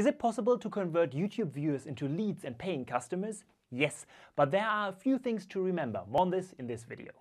Is it possible to convert YouTube viewers into leads and paying customers? Yes, but there are a few things to remember. More on this in this video.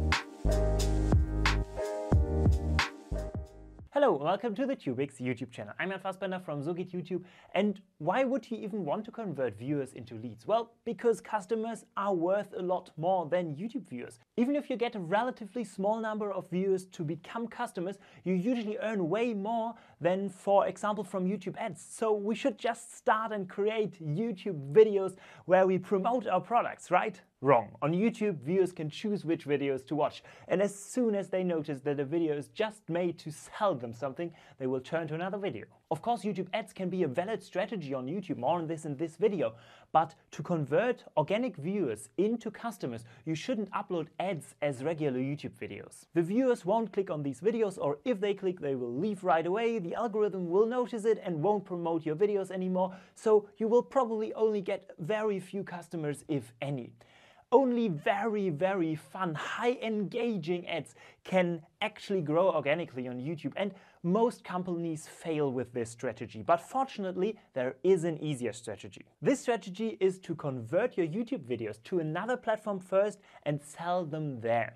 Hello, welcome to the TubeX YouTube channel. I'm Jan Fassbender from So Geht YouTube. And why would you even want to convert viewers into leads? Well, because customers are worth a lot more than YouTube viewers. Even if you get a relatively small number of viewers to become customers, you usually earn way more than, for example, from YouTube ads. So we should just start and create YouTube videos where we promote our products, right? Wrong. On YouTube, viewers can choose which videos to watch. And as soon as they notice that a video is just made to sell them something, they will turn to another video. Of course, YouTube ads can be a valid strategy on YouTube, more on this in this video. But to convert organic viewers into customers, you shouldn't upload ads as regular YouTube videos. The viewers won't click on these videos, or if they click, they will leave right away. The algorithm will notice it and won't promote your videos anymore. So you will probably only get very few customers, if any. Only very fun, high engaging ads can actually grow organically on YouTube, and most companies fail with this strategy. But fortunately, there is an easier strategy. This strategy is to convert your YouTube videos to another platform first and sell them there.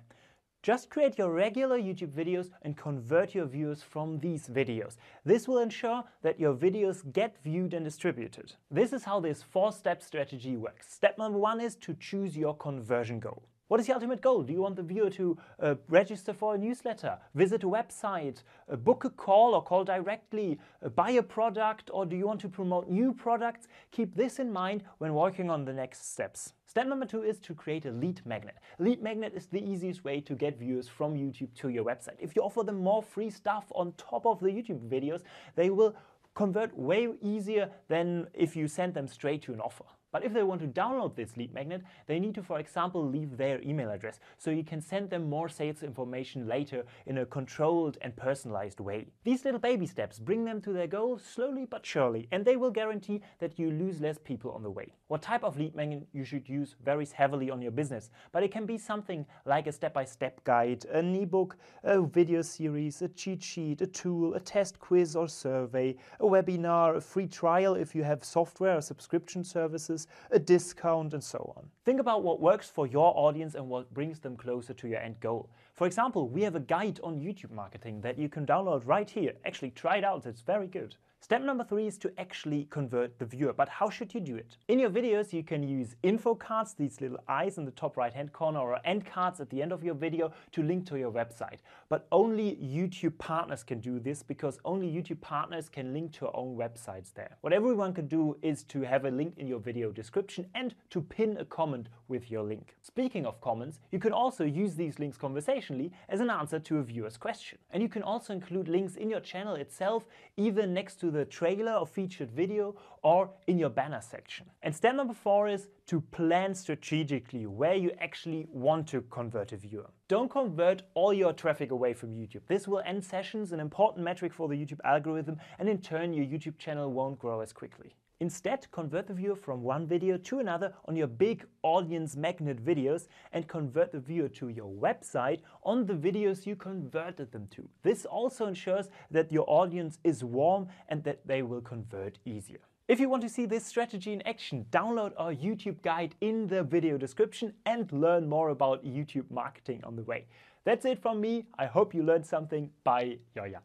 Just create your regular YouTube videos and convert your viewers from these videos. This will ensure that your videos get viewed and distributed. This is how this four-step strategy works. Step number one is to choose your conversion goal. What is the ultimate goal? Do you want the viewer to register for a newsletter, visit a website, book a call or call directly, buy a product, or do you want to promote new products? Keep this in mind when working on the next steps. Step number two is to create a lead magnet. A lead magnet is the easiest way to get viewers from YouTube to your website. If you offer them more free stuff on top of the YouTube videos, they will convert way easier than if you send them straight to an offer. But if they want to download this lead magnet, they need to, for example, leave their email address, so you can send them more sales information later in a controlled and personalized way. These little baby steps bring them to their goal slowly but surely, and they will guarantee that you lose less people on the way. What type of lead magnet you should use varies heavily on your business, but it can be something like a step-by-step guide, an ebook, a video series, a cheat sheet, a tool, a test quiz or survey, a webinar, a free trial if you have software or subscription services, a discount, and so on. Think about what works for your audience and what brings them closer to your end goal. For example, we have a guide on YouTube marketing that you can download right here. Actually, try it out, it's very good. Step number three is to actually convert the viewer. But how should you do it? In your videos, you can use info cards, these little eyes in the top right-hand corner, or end cards at the end of your video to link to your website. But only YouTube partners can do this, because only YouTube partners can link to our own websites there. What everyone can do is to have a link in your video description and to pin a comment with your link. Speaking of comments, you can also use these links conversationally as an answer to a viewer's question. And you can also include links in your channel itself, either next to the trailer or featured video or in your banner section. And step number four is to plan strategically where you actually want to convert a viewer. Don't convert all your traffic away from YouTube. This will end sessions, an important metric for the YouTube algorithm, and in turn your YouTube channel won't grow as quickly. Instead, convert the viewer from one video to another on your big audience magnet videos, and convert the viewer to your website on the videos you converted them to. This also ensures that your audience is warm and that they will convert easier. If you want to see this strategy in action, download our YouTube guide in the video description and learn more about YouTube marketing on the way. That's it from me. I hope you learned something. Bye, your Jan.